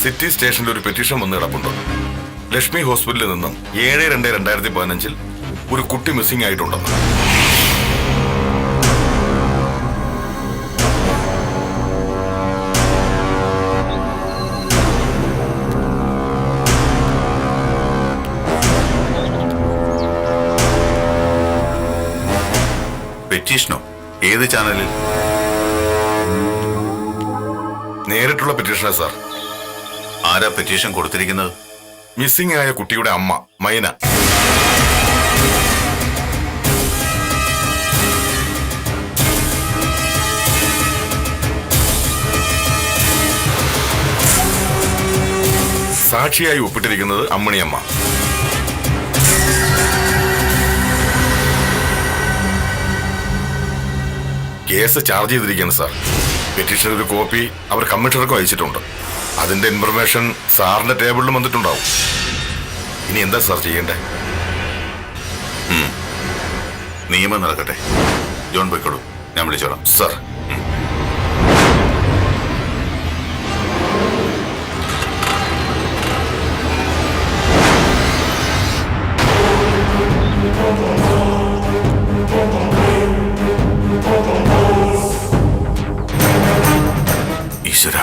City സ്റ്റേഷനിൽ ഒരു petition വന്ന് കിടപ്പുണ്ട്. ലക്ഷ്മി ഹോസ്പിറ്റലിൽ നിന്നും 7/2/2015 ഒരു കുട്ടി മിസ്സിംഗ് ആയിട്ടുണ്ടെന്ന്. പെറ്റീഷനോ? ഏത് ചാനലിൽ? നേരിട്ടുള്ള പെറ്റീഷനാ സാർ. ആരാ പെറ്റീഷൻ കൊടുത്തിരിക്കുന്നത്? മിസ്സിംഗ് ആയ കുട്ടിയുടെ അമ്മ മൈന. സാക്ഷിയായി ഒപ്പിട്ടിരിക്കുന്നത് അമ്മണിയമ്മ. കേസ് ചാർജ് ചെയ്തിരിക്കുകയാണ് സാർ. പെറ്റീഷൻ ഒരു കോപ്പി അവർ കമ്മീഷണർക്കും അയച്ചിട്ടുണ്ട്. അതിന്റെ ഇൻഫർമേഷൻ സാറിന്റെ ടേബിളിലും വന്നിട്ടുണ്ടാവും. ഇനി എന്താ സാർ ചെയ്യണ്ടേ? നിയമം നടക്കട്ടെ. ജോൺ പോയിക്കോളൂ, ഞാൻ വിളിച്ചോളാം. സാർ. ഈശ്വര,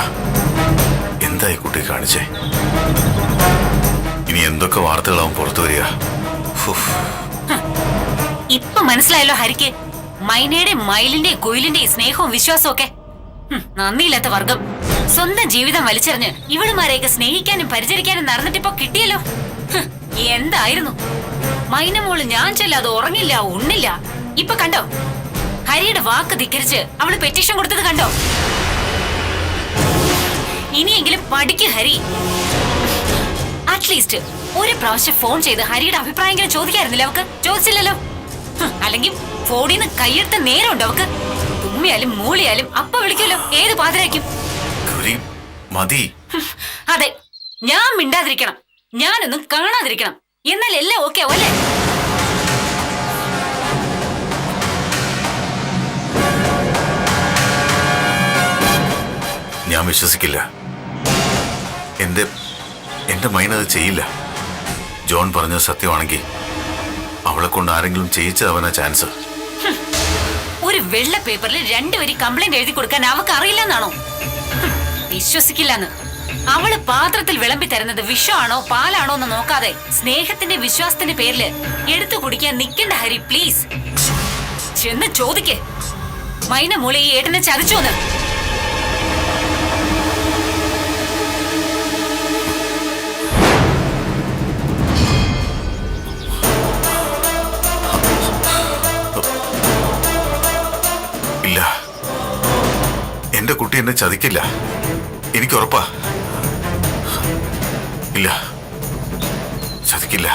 എന്തായി കുട്ടി കാണിച്ചേ? ഇനി എന്തൊക്കെ വാർത്തകളാവും പുറത്തു വരിക? ഇപ്പൊ മനസ്സിലായല്ലോ ഹരിക്ക്, മൈനയുടെ മയിലിന്റെ കുയിലിന്റെ സ്നേഹവും വിശ്വാസവും ഒക്കെ. നന്ദിയില്ലാത്ത വർഗം. സ്വന്തം ജീവിതം വലിച്ചെറിഞ്ഞ് ഇവളുമാരെയൊക്കെ സ്നേഹിക്കാനും പരിചരിക്കാനും നടന്നിട്ടിപ്പോ കിട്ടിയല്ലോ. എന്തായിരുന്നു മൈന മോള് ഞാൻ ചെല്ലാതെ ഉറങ്ങില്ല ഉണ്ണില്ല. ഇപ്പൊ കണ്ടോ, ഹരിയുടെ വാക്ക് ധിക്കരിച്ച് അവള് പെറ്റീഷൻ കൊടുത്തത് കണ്ടോ? ഇനിയെങ്കിലും പഠിക്ക് ഹരി. അറ്റ്ലീസ്റ്റ് ഒരു പ്രാവശ്യം ഫോൺ ചെയ്ത് ഹരിയുടെ അഭിപ്രായങ്ങൾ ചോദിക്കായിരുന്നില്ല അവക്ക്? ചോദിച്ചില്ലല്ലോ. അല്ലെങ്കിൽ ഫോണിൽ നിന്ന് കൈയെടുത്ത നേരമുണ്ട് അവക്ക്? തുമ്മിയാലും മൂളിയാലും അപ്പ വിളിക്കുമല്ലോ, ഏത് പാതിരാക്കും. മതി. അതെ, ഞാൻ മിണ്ടാതിരിക്കണം, ഞാനൊന്നും കാണാതിരിക്കണം, എന്നാൽ എല്ലാം ഓക്കെ ആവും അല്ലേ? ഞാൻ വിശ്വസിക്കില്ല. എന്റെ മൈന അത് ചെയ്യില്ല. ജോൺ പറഞ്ഞത് സത്യമാണെങ്കിൽ അവളെ കൊണ്ട് ആരെങ്കിലും ചെയ്യിച്ചവനാ ചാൻസ്. ഒരു വെള്ള പേപ്പറിൽ 2 വരി കംപ്ലൈന്റ് എഴുതി കൊടുക്കാൻ അവക്ക് അറിയില്ലെന്നാണോ? വിശ്വസിക്കില്ലെന്ന്. അവള് പാത്രത്തിൽ വിളമ്പി തരുന്നത് വിഷമാണോ പാലാണോ എന്ന് നോക്കാതെ സ്നേഹത്തിന്റെ വിശ്വാസത്തിന്റെ പേരില് എടുത്തു കുടിക്കാൻ നിൽക്കണ്ട ഹരി, പ്ലീസ്. ചെന്ന് ചോദിക്കേ, മൈന മോളെ ഈ ഏട്ടനെ ചതിച്ചോന്ന്. ഇല്ല, എന്റെ കുട്ടി എന്നെ ചതിക്കില്ല, എനിക്ക് ഉറപ്പാ. ഇല്ല, ചതിക്കില്ല.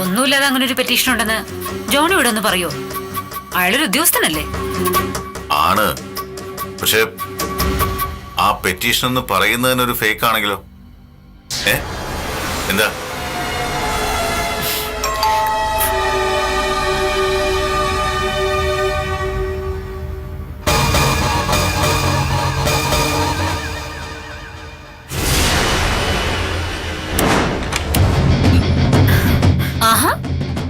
ഒന്നുമില്ലാതെ അങ്ങനെ ഒരു പെറ്റീഷൻ ഉണ്ടെന്ന് ജോണി ഇവിടെ ഒന്ന് പറയോ? അയാളൊരു ഉദ്യോഗസ്ഥനല്ലേ? ആണ്. പക്ഷെ ആ പെറ്റീഷൻ എന്ന് പറയുന്നതിനൊരു ഫേക്ക് ആണെങ്കിലോ? എന്താ? ആഹാ,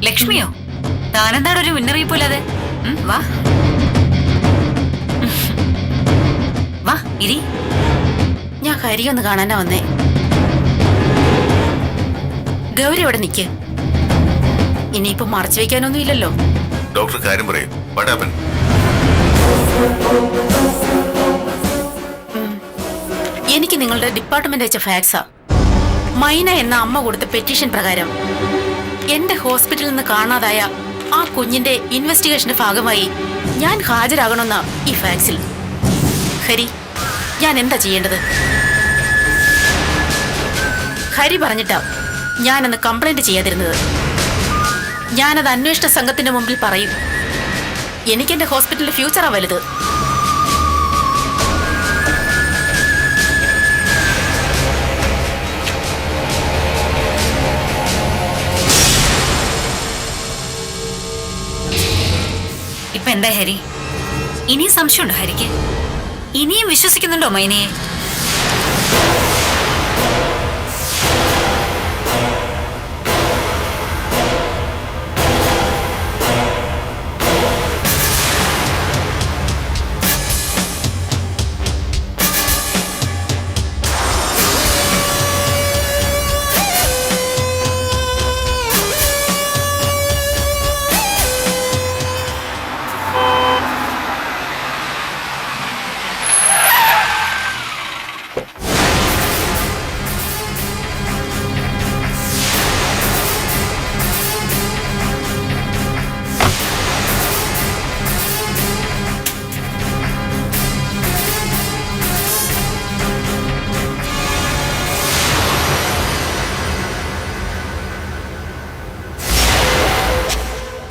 ലക്ഷ്മിയോ? താനെന്താണ് ഒരു മുന്നറിയിപ്പില്ലാതെ? വാ വാ ഇരി. ഞാൻ ഹരിയൊന്ന് കാണാനാ വന്നേ. ഗൗരി അവിടെ നിക്ക്. ഇനിയിപ്പോ മറച്ചു വെക്കാനൊന്നും ഇല്ലല്ലോ. ഡോക്ടർ കാര്യം പറയും. What happened? എനിക്ക് നിങ്ങളുടെ ഡിപ്പാർട്ട്മെന്റ് അയച്ച ഫാക്സാ. മൈന എന്ന അമ്മ കൊടുത്ത പെറ്റീഷൻ പ്രകാരം എന്റെ ഹോസ്പിറ്റലിൽ നിന്ന് കാണാതായ ആ കുഞ്ഞിന്റെ ഇൻവെസ്റ്റിഗേഷന്റെ ഭാഗമായി ഞാൻ ഹാജരാകണമെന്ന ഈ ഫാക്സിൽ. ഹരി, ഞാൻ എന്താ ചെയ്യേണ്ടത്? ഹരി പറഞ്ഞിട്ടാ ഞാനന്ന് കംപ്ലൈന്റ് ചെയ്യാതിരുന്നത്. ഞാനത് അന്വേഷണ സംഘത്തിന്റെ മുമ്പിൽ പറയും. എനിക്കെന്റെ ഹോസ്പിറ്റലിന്റെ ഫ്യൂച്ചറാ വലുത്. ഇപ്പൊ എന്താ ഹരി? ഇനിയും സംശയമുണ്ടോ ഹരിക്ക്? ഇനിയും വിശ്വസിക്കുന്നുണ്ടോ മൈനയെ?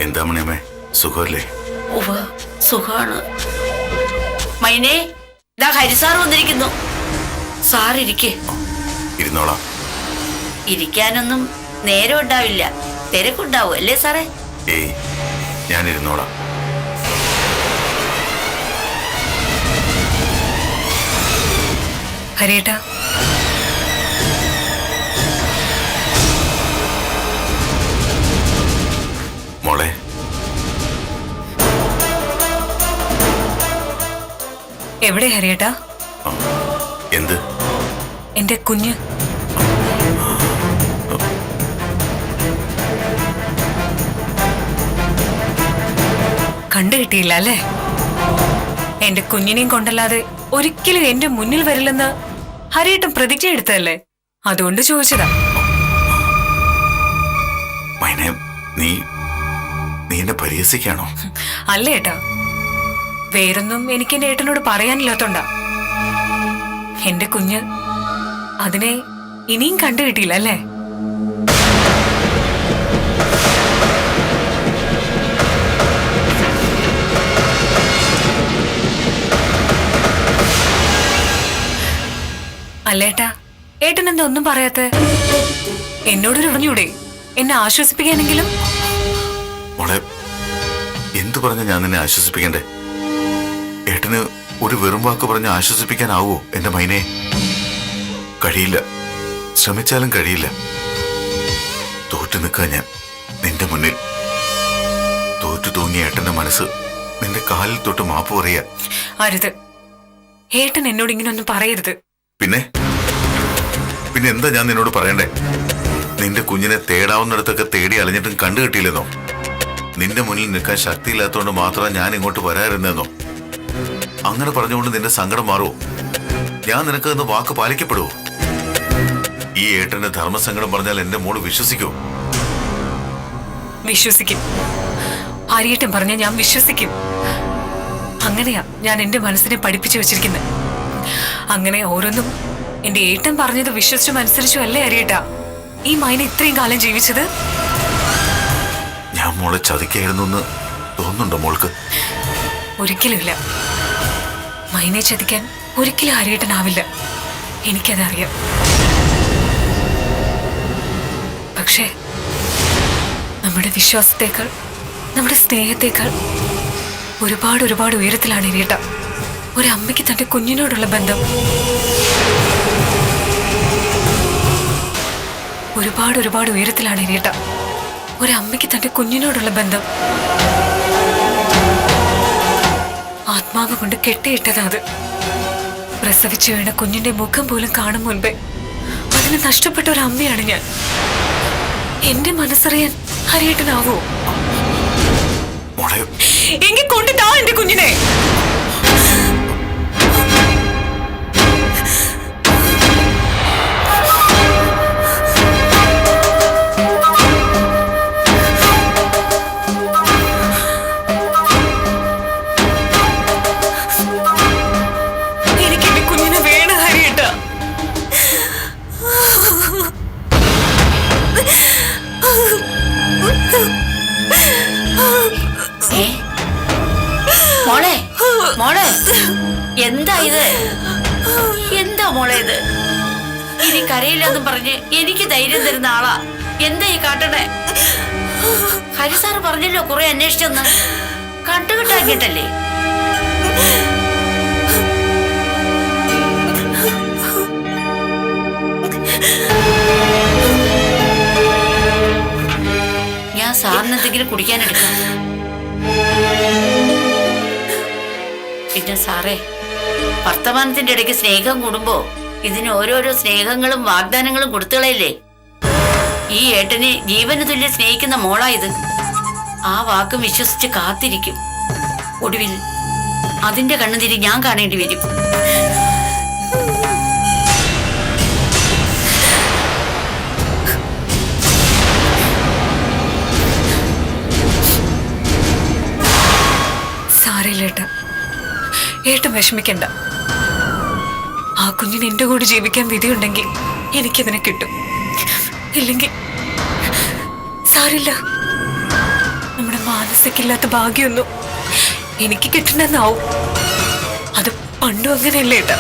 എന്താ മണിയമ്മേ, സുഖമല്ലേ? സുഖാണ്. മൈനെ, ഇതാ ഹരിസാർ വന്നിരിക്കുന്നു. സാർ ഇരിക്കേ. ഇരുന്നോളാം. ഇരിക്കാനൊന്നും നേരം ഉണ്ടാവില്ല, തിരക്കുണ്ടാവും അല്ലേ സാറേ? ഏയ്, ഞാൻ ഇരുന്നോളാം. ഹരിയേട്ടാ, മോളെ, എവിടെ ഹരിയേട്ടാ? എന്ത്? എന്റെ കുഞ്ഞ്. കണ്ടു കിട്ടിയില്ല അല്ലേ? എന്റെ കുഞ്ഞിനെയും കൊണ്ടല്ലാതെ ഒരിക്കലും എന്റെ മുന്നിൽ വരില്ലെന്ന് ഹരിയേട്ടൻ പ്രതിജ്ഞ എടുത്തതല്ലേ? അതുകൊണ്ട് ചോദിച്ചതാ. മൈനെ, നീ എന്നെ പരിഹസിക്കാണോ? അല്ല ഏട്ടാ, വേറൊന്നും എനിക്ക് എന്റെ ഏട്ടനോട് പറയാനില്ലാത്തോണ്ടാ. എന്റെ കുഞ്ഞ്, അതിനെ ഇനിയും കണ്ടു കിട്ടിയില്ല അല്ലേ? അല്ലേട്ടാ, ഏട്ടൻ എന്താ ഒന്നും പറയാത്ത? എന്നോടൊരു പറഞ്ഞൂടെ, എന്നെ ആശ്വസിപ്പിക്കാനെങ്കിലും? മോളെ, എന്തു പറഞ്ഞ ഞാൻ നിന്നെ ആശ്വസിപ്പിക്കണ്ടേ? ഏട്ടന് ഒരു വെറും വാക്ക് പറഞ്ഞ് ആശ്വസിപ്പിക്കാനാവോ എന്റെ മൈനെ? കഴിയില്ല, ശ്രമിച്ചാലും കഴിയില്ല. തോറ്റു നിൽക്കാൻ ഞാൻ നിന്റെ മുന്നിൽ. തോറ്റു തൂങ്ങിയ ഏട്ടന്റെ മനസ്സ് നിന്റെ കാലിൽ തൊട്ട് മാപ്പ് പറയാ. അരുത് ഏട്ടൻ, എന്നോട് ഇങ്ങനെ ഒന്നും പറയരുത്. പിന്നെ എന്താ ഞാൻ നിന്നോട് പറയണ്ടേ? നിന്റെ കുഞ്ഞിനെ തേടാവുന്നിടത്തൊക്കെ തേടി അലഞ്ഞിട്ടും കണ്ടു കിട്ടിയില്ലെന്നോ? നിന്റെ മുന്നിൽ നിൽക്കാൻ ശക്തിയില്ലാത്തതുകൊണ്ട് മാത്രം ഞാൻ ഇങ്ങോട്ട് വരാതിരുന്നെന്നോ? അങ്ങനെ പറഞ്ഞുകൊണ്ട് നിന്റെ സങ്കടം മാറുമോ? ഞാൻ നിനക്ക് വാക്ക് പാലിക്കപ്പെടുവോ? ഈ ഏട്ടന്റെ ധർമ്മസങ്കടം പറഞ്ഞാൽ എന്റെ മോള് വിശ്വസിക്കോ? വിശ്വസിക്കും. ഹരിയേട്ടൻ പറഞ്ഞ ഞാൻ വിശ്വസിക്കും. അങ്ങനെയാ ഞാൻ എന്റെ മനസ്സിനെ പഠിപ്പിച്ചു വെച്ചിരിക്കുന്നത്. അങ്ങനെ ഓരോന്നും എന്റെ ഏട്ടൻ പറഞ്ഞത് വിശ്വസിച്ചും അനുസരിച്ചും അല്ലേ ഹരിയേട്ടാ ഈ മൈന ഇത്രയും കാലം ജീവിച്ചത്? ഞാൻ മോളെ ചതിക്കായിരുന്നു എന്ന് തോന്നുന്നുണ്ടോ മോൾക്ക്? ഒരിക്കലുമില്ല. മൈനെ ചതിക്കാൻ ഒരിക്കലും ഹരിയേട്ടനാവില്ല, എനിക്കതറിയാം. പക്ഷേ നമ്മുടെ വിശ്വാസത്തേക്കാൾ, നമ്മുടെ സ്നേഹത്തേക്കാൾ ഒരുപാട് ഉയരത്തിലാണ് ഹരിയേട്ട ഒരമ്മയ്ക്ക് തന്റെ കുഞ്ഞിനോടുള്ള ബന്ധം. ഒരുപാട് ഉയരത്തിലാണ് ഹരിയേട്ട ഒരമ്മയ്ക്ക് തന്റെ കുഞ്ഞിനോടുള്ള ബന്ധം. ആത്മാവ് കൊണ്ട് കെട്ടിയിട്ടതാ അത്. പ്രസവിച്ചു വീണ കുഞ്ഞിന്റെ മുഖം പോലും കാണും മുൻപേ അതിന് നഷ്ടപ്പെട്ട ഒരു അമ്മയാണ് ഞാൻ. എന്റെ മനസ്സറിയാൻ ഹരിയേട്ടനാവോ? എങ്കിൽ കൊണ്ടിട്ടാ എന്റെ കുഞ്ഞിനെ. ഏ? മോളെ മോളെ എന്താ ഇത്? എന്താ മോളെ ഇത്? ഇനി കരയില്ലെന്നും പറഞ്ഞ് എനിക്ക് ധൈര്യം തരുന്ന ആളാ. എന്താ ഈ കാട്ടണേ? ഹരിസാറ് പറഞ്ഞല്ലോ കുറെ അന്വേഷിച്ചെന്ന്. കണ്ടുകിട്ടാക്കിട്ടല്ലേ? ഞാൻ സാറിന് എന്തെങ്കിലും കുടിക്കാനെടുക്കാം. പിന്നെ സാറേ, വർത്തമാനത്തിന്റെ ഇടയ്ക്ക് സ്നേഹം കൂടുമ്പോ ഇതിന് ഓരോരോ സ്നേഹങ്ങളും വാഗ്ദാനങ്ങളും കൊടുത്തുകളയില്ലേ? ഈ ഏട്ടനെ ജീവന് തുല്യം സ്നേഹിക്കുന്ന മോളായത്. ആ വാക്കും വിശ്വസിച്ച് കാത്തിരിക്കും. ഒടുവിൽ അതിന്റെ കണ്ണുതിരി ഞാൻ കാണേണ്ടി വരും. സാരയില്ലേട്ട, ഏട്ടൻ വിഷമിക്കണ്ട. ആ കുഞ്ഞിന് എന്റെ കൂടെ ജീവിക്കാൻ വിധിയുണ്ടെങ്കിൽ എനിക്കതിനെ കിട്ടും. ഇല്ലെങ്കിൽ സാരില്ല. നമ്മുടെ മാനസികില്ലാത്ത ഭാഗ്യമൊന്നും എനിക്ക് കിട്ടണമെന്നാവും. അത് പണ്ടും അങ്ങനെയല്ലേ ഏട്ടാ?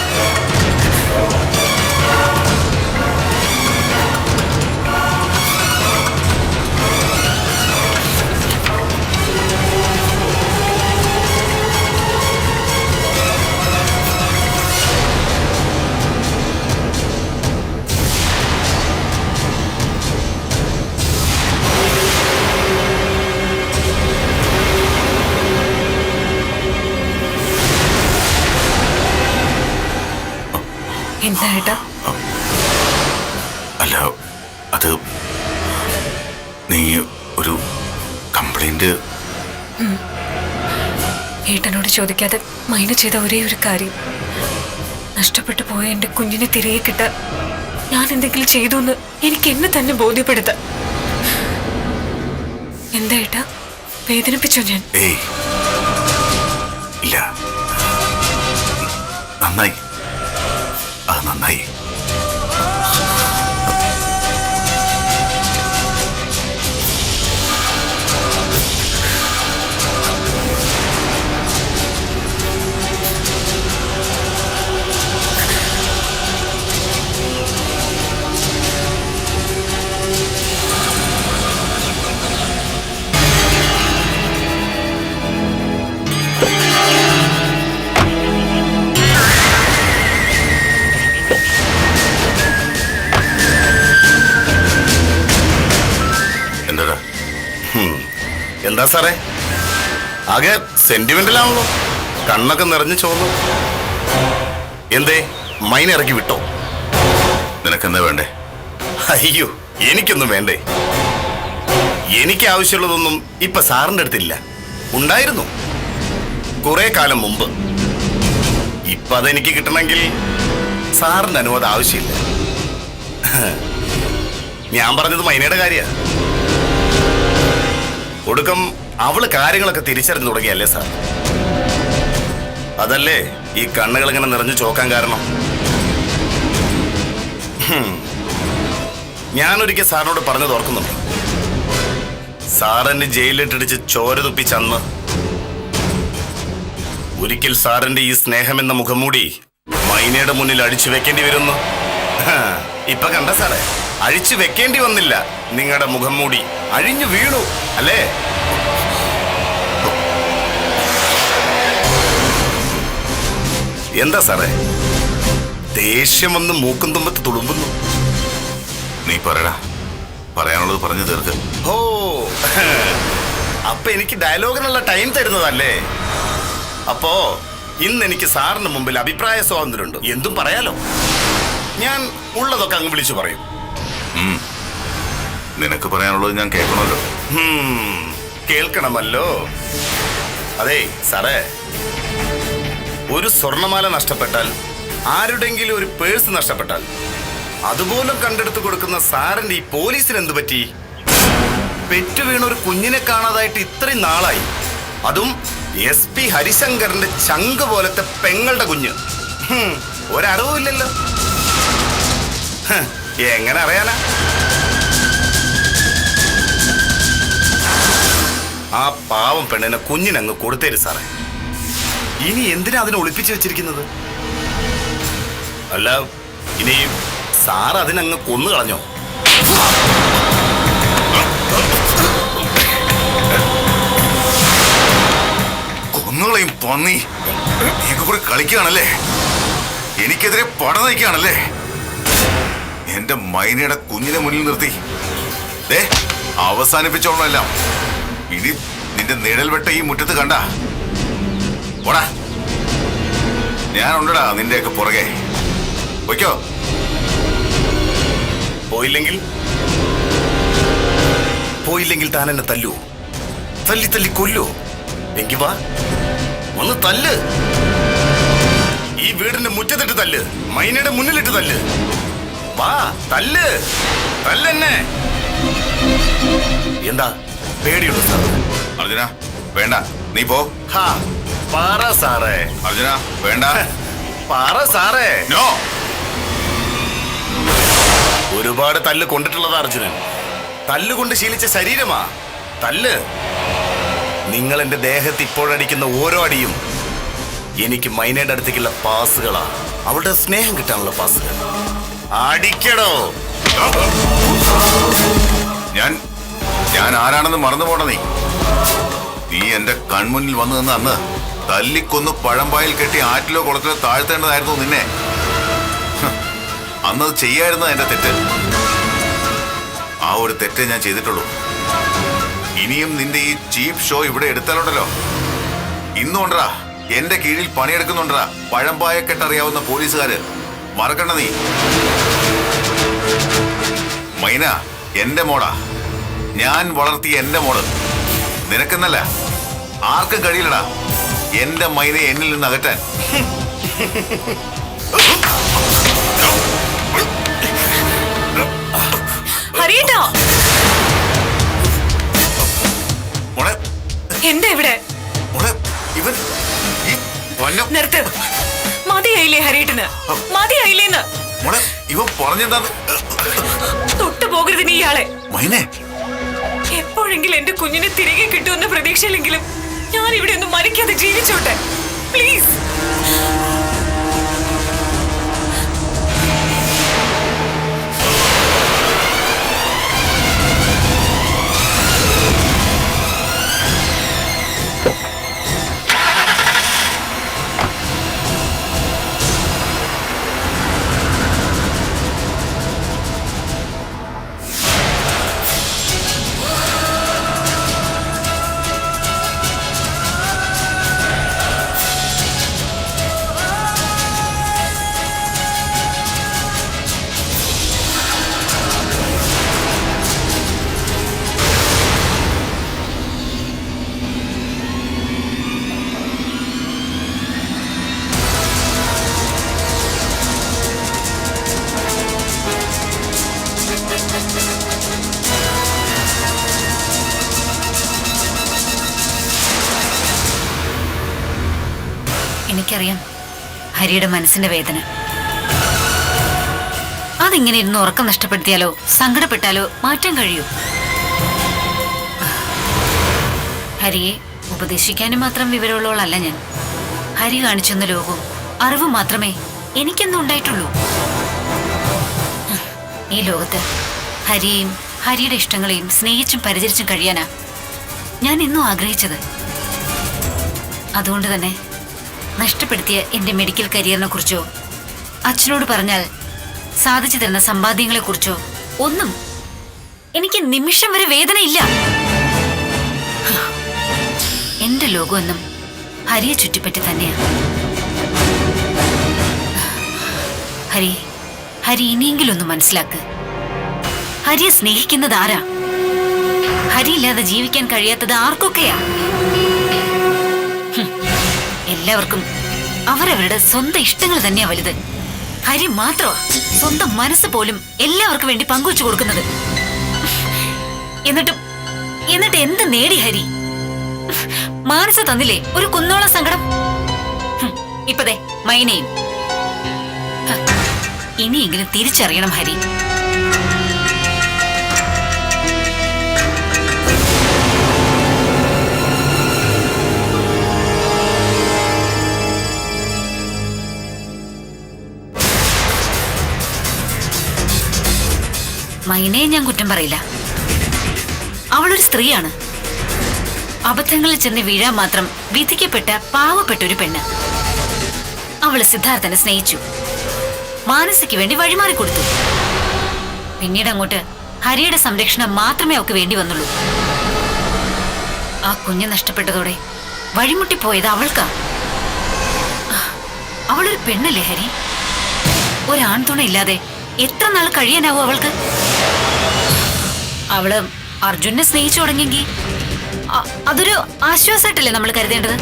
എന്താ ഏട്ടാ? അല്ല, അത് നീ ഒരു കംപ്ലൈന്റ് ഏട്ടനോട് ചോദിക്കാതെ മൈന ചെയ്ത ഒരേ ഒരു കാര്യം, നഷ്ടപ്പെട്ടു പോയ എന്റെ കുഞ്ഞിനെ തിരികെ കിട്ടാൻ ഞാൻ എന്തെങ്കിലും ചെയ്തു എന്ന് എനിക്ക് എന്നെ തന്നെ ബോധ്യപ്പെടുത്താം. എന്താ ഏട്ടാ, വേദനിപ്പിച്ചോ ഞാൻ? ഏയ് ഇല്ല, നന്നായി. അത് നന്നായി. എന്താ സാറേ, ആകെ സെന്റിമെന്റലാണല്ലോ, കണ്ണൊക്കെ നിറഞ്ഞു ചോന്നു. എന്തേ മൈന ഇറക്കി വിട്ടോ? നിനക്കെന്താ വേണ്ടേ? അയ്യോ, എനിക്കൊന്നും വേണ്ടേ. എനിക്ക് ആവശ്യമുള്ളതൊന്നും ഇപ്പൊ സാറിന്റെ അടുത്തില്ല. ഉണ്ടായിരുന്നു കുറെ കാലം മുമ്പ്. ഇപ്പൊ അതെനിക്ക് കിട്ടണമെങ്കിൽ സാറിന്റെ അനുവാദം ആവശ്യമില്ല. ഞാൻ പറഞ്ഞത് മൈനയുടെ കാര്യ. ഒടുക്കം അവള് കാര്യങ്ങളൊക്കെ തിരിച്ചറിഞ്ഞു തുടങ്ങിയല്ലേ സാർ? അതല്ലേ ഈ കണ്ണുകൾ ഇങ്ങനെ നിറഞ്ഞു ചോക്കാൻ കാരണം. ഞാനൊരിക്കൽ സാറിനോട് പറഞ്ഞത് ഓർക്കുന്നുണ്ട്. സാറെന്നെ ജയിലിലിട്ടിടിച്ച് ചോര തുപ്പിച്ചന്ന് ഒരിക്കൽ സാറിന്റെ ഈ സ്നേഹമെന്ന മുഖംമൂടി മൈനയുടെ മുന്നിൽ അഴിച്ചു വെക്കേണ്ടി വരുന്നു. ഇപ്പൊ കണ്ട സാറേ, അഴിച്ചു വെക്കേണ്ടി വന്നില്ല. നിങ്ങളുടെ മുഖംമൂടി അഴിഞ്ഞു വീണു അല്ലേ? എന്താ സാറേ, ദേഷ്യം വന്ന് മൂക്കും തുമ്പത്ത് തുളുമ്പുന്നു. നീ പറയടാ, പറയാനുള്ളത് പറഞ്ഞു തീർക്ക്. ഓ, അപ്പൊ എനിക്ക് ഡയലോഗിനുള്ള ടൈം തരുന്നതല്ലേ? അപ്പോ ഇന്ന് എനിക്ക് സാറിന് മുമ്പിൽ അഭിപ്രായ സ്വാതന്ത്ര്യമുണ്ട്. എന്തും പറയാലോ. ഞാൻ ഉള്ളതൊക്കെ അങ്ങ് വിളിച്ചു പറയും. നിനക്ക് പറയാനുള്ളത് ഞാൻ കേൾക്കണമല്ലോ. കേൾക്കണമല്ലോ. അതെ സാറേ, ഒരു സ്വർണമാല നഷ്ടപ്പെട്ടാൽ, ആരുടെങ്കിലും ഒരു പേഴ്സ് നഷ്ടപ്പെട്ടാൽ, അതുപോലും കണ്ടെടുത്ത് കൊടുക്കുന്ന സാറിന്റെ ഈ പോലീസിന് എന്തു പറ്റി? പെറ്റു വീണ ഒരു കുഞ്ഞിനെ കാണാതായിട്ട് ഇത്രയും നാളായി. അതും SP ഹരിശങ്കറിന്റെ ചങ്ക് പോലത്തെ പെങ്ങളുടെ കുഞ്ഞ്. ഒരറിവില്ലല്ലോ. എങ്ങനെ അറിയാനാ? പാവം പെണ്ണിനെ കുഞ്ഞിനങ്ങ് കൊടുത്തേര് സാറേ. ഇനി എന്തിനാ അതിനെ ഒളിപ്പിച്ചു വെച്ചിരിക്കുന്നത്? അല്ല, ഇനി സാർ അതിനങ്ങ് കൊന്നു കളഞ്ഞോ? കൊന്നുകളയും പന്നി. നീയൊക്കെ കൂടി കളിക്കുകയാണല്ലേ, എനിക്കെതിരെ പട നയിക്കുകയാണല്ലേ. എന്റെ മൈനയുടെ കുഞ്ഞിനെ മുന്നിൽ നിർത്തി ദേ അവസാനിപ്പിച്ചോളെല്ലാം. ഇനി നിന്റെ നിഴൽ വെട്ട ഈ മുറ്റത്ത് കണ്ട ഓടാ, ഞാൻ ഉണ്ടടാ നിന്റെയൊക്കെ പുറകെ. വയ്ക്കോ. പോയില്ലെങ്കിൽ താൻ എന്നെ തല്ലൂ, തല്ലി തല്ലി കൊല്ലൂ. എങ്കി വാ, ഒന്ന് തല്ല്. ഈ വീടിന്റെ മുറ്റത്തിട്ട് തല്ല്, മൈനയുടെ മുന്നിലിട്ട് തല്ല്. വാ, തല്ല്, തല്ലെന്നെ. എന്താ പേടിയുണ്ടോ സാർ? അർജുന വേണ്ട, നീ പോ. ഹാ, പറ സാറേ. അർജുന വേണ്ട, പറ സാറേ. നോ. ഒരുപാട് തല്ല് കൊണ്ടിട്ടുള്ളതാ അർജുനൻ. തല്ലുകൊണ്ട് ശീലിച്ച ശരീരമാ തല്ല്. നിങ്ങൾ എന്റെ ദേഹത്ത് ഇപ്പോഴടിക്കുന്ന ഓരോ അടിയും എനിക്ക് മൈനയുടെ അടുത്തേക്കുള്ള പാസുകളാ, അവളുടെ സ്നേഹം കിട്ടാനുള്ള പാസുകൾ. അടിക്കടോ. ഞാൻ ആരാണെന്ന് മറന്നു പോണ നീ എന്റെ കൺമുന്നിൽ വന്നു നിന്ന് അന്ന് തല്ലിക്കൊന്ന് പഴമ്പായിൽ കെട്ടി ആറ്റിലോ കുളത്തിലോ താഴ്ത്തേണ്ടതായിരുന്നു നിന്നെ. അന്നത് ചെയ്യായിരുന്നു എന്റെ തെറ്റ്. ആ ഒരു തെറ്റേ ഞാൻ ചെയ്തിട്ടുള്ളൂ. ഇനിയും നിന്റെ ഈ ചീപ്പ് ഷോ ഇവിടെ എടുത്താലുണ്ടല്ലോ, ഇന്നുകൊണ്ടാ എന്റെ കീഴിൽ പണിയെടുക്കുന്നുണ്ടാ പഴമ്പായ കെട്ടറിയാവുന്ന പോലീസുകാര്. മറക്കണ്ട നീ. മൈന എന്റെ മോളാ, ഞാൻ വളർത്തിയ എന്റെ മോള്. നിനക്കെന്നല്ല ആർക്കും കഴിയില്ലടാ എന്റെ മൈനയെ എന്നിൽ നിന്ന് അകറ്റാൻ. ഹരിയേട്ടാ, മോളെ എന്താ ഇവിടെ? മോളെ ഇവൻ ഈ വന്നം. നിർത്ത്. മതിയായില്ലേ ഹരിയേട്ടന്? മതിയായില്ലേന്ന്? മോളെ ഇവൻ പറഞ്ഞെന്താന്ന്? തൊട്ടു പോകരുത് നീ ഇയാളെ. മൈനെ, എപ്പോഴെങ്കിലും എന്റെ കുഞ്ഞിനെ തിരികെ കിട്ടുമെന്ന പ്രതീക്ഷയിലെങ്കിലും ഞാൻ ഇവിടെ ഒന്നും മരിക്കാതെ ജീവിച്ചോട്ടെ, പ്ലീസ്. എനിക്കറിയാം ഹരിയുടെ മനസ്സിന്റെ വേദന. അതിങ്ങനെ ഇരുന്ന് ഉറക്കം നഷ്ടപ്പെടുത്തിയാലോ സങ്കടപ്പെട്ടാലോ മാറ്റാൻ കഴിയൂ? ഹരിയെ ഉപദേശിക്കാനും മാത്രം വിവരമുള്ളവളല്ല ഞാൻ. ഹരി കാണിച്ചെന്ന ലോകവും അറിവും മാത്രമേ എനിക്കെന്നും ഉണ്ടായിട്ടുള്ളൂ. ഈ ലോകത്ത് ഹരിയെയും ഹരിയുടെ ഇഷ്ടങ്ങളെയും സ്നേഹിച്ചും പരിചരിച്ചും കഴിയാനാ ഞാൻ ഇന്നും ആഗ്രഹിച്ചത്. അതുകൊണ്ട് തന്നെ നഷ്ടപ്പെടുത്തിയ എന്റെ മെഡിക്കൽ കരിയറിനെ കുറിച്ചോ അച്ഛനോട് പറഞ്ഞാൽ സാധിച്ചു തരുന്ന സമ്പാദ്യങ്ങളെ കുറിച്ചോ ഒന്നും എനിക്ക് നിമിഷം വരെ വേദനയില്ല. എന്റെ ലോകമെന്നും ഹരിയെ ചുറ്റിപ്പറ്റി തന്നെയാണ്. ഹരി ഇനിയെങ്കിലും ഒന്ന് മനസ്സിലാക്ക്. ഹരിയെ സ്നേഹിക്കുന്നത് ആരാ? ഹരിയില്ലാതെ ജീവിക്കാൻ കഴിയാത്തത് ആർക്കൊക്കെയാ? എല്ലാവർക്കും അവരവരുടെ സ്വന്തം ഇഷ്ടങ്ങൾ തന്നെയാ വലുത്. ഹരി മാത്രമാ സ്വന്തം മനസ്സ് പോലും എല്ലാവർക്കും വേണ്ടി പങ്കുവച്ചു കൊടുക്കുന്നത്. എന്നിട്ട് എന്ത് നേടി ഹരി? മാനസ തന്നില്ലേ ഒരു കുന്നോളം സങ്കടം? ഇപ്പതേ മൈനയും. ഇനിയെങ്കിലും തിരിച്ചറിയണം ഹരി. മൈനയെ ഞാൻ കുറ്റം പറയില്ല. അവളൊരു സ്ത്രീയാണ്. അബദ്ധങ്ങളിൽ ചെന്ന് വീഴാൻ മാത്രം വിധിക്കപ്പെട്ട പാവപ്പെട്ട ഒരു പെണ്ണ്. അവള് സിദ്ധാർത്ഥനെ സ്നേഹിച്ചു, മാനസിക്ക് വേണ്ടി വഴിമാറി കൊടുത്തു. പിന്നീട് അങ്ങോട്ട് ഹരിയുടെ സംരക്ഷണം മാത്രമേ അവൾക്ക് വേണ്ടി വന്നുള്ളൂ. ആ കുഞ്ഞ് നഷ്ടപ്പെട്ടതോടെ വഴിമുട്ടിപ്പോയത് അവൾക്കാ. അവളൊരു പെണ്ണല്ലേ ഹരി? ഒരാൺതുണ ഇല്ലാതെ എത്ര നാൾ കഴിയാനാവും അവൾക്ക്? അവള് അർജുനെ സ്നേഹിച്ചു തുടങ്ങിയെങ്കിൽ അതൊരു ആശ്വാസമായിട്ടല്ലേ നമ്മൾ കരുതേണ്ടത്?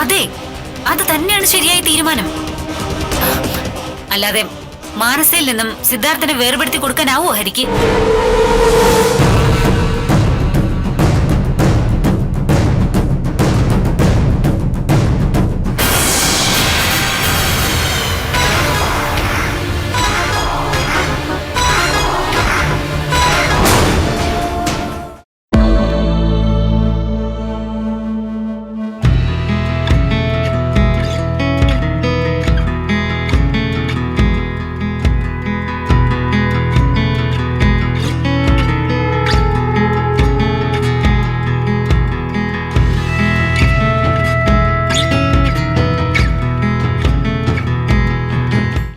അതെ, അത് തന്നെയാണ് ശരിയായ തീരുമാനം. അല്ലാതെ മാനസയിൽ നിന്നും സിദ്ധാർത്ഥനെ വേർപെടുത്തി കൊടുക്കാനാവോ ഹരിക്ക്?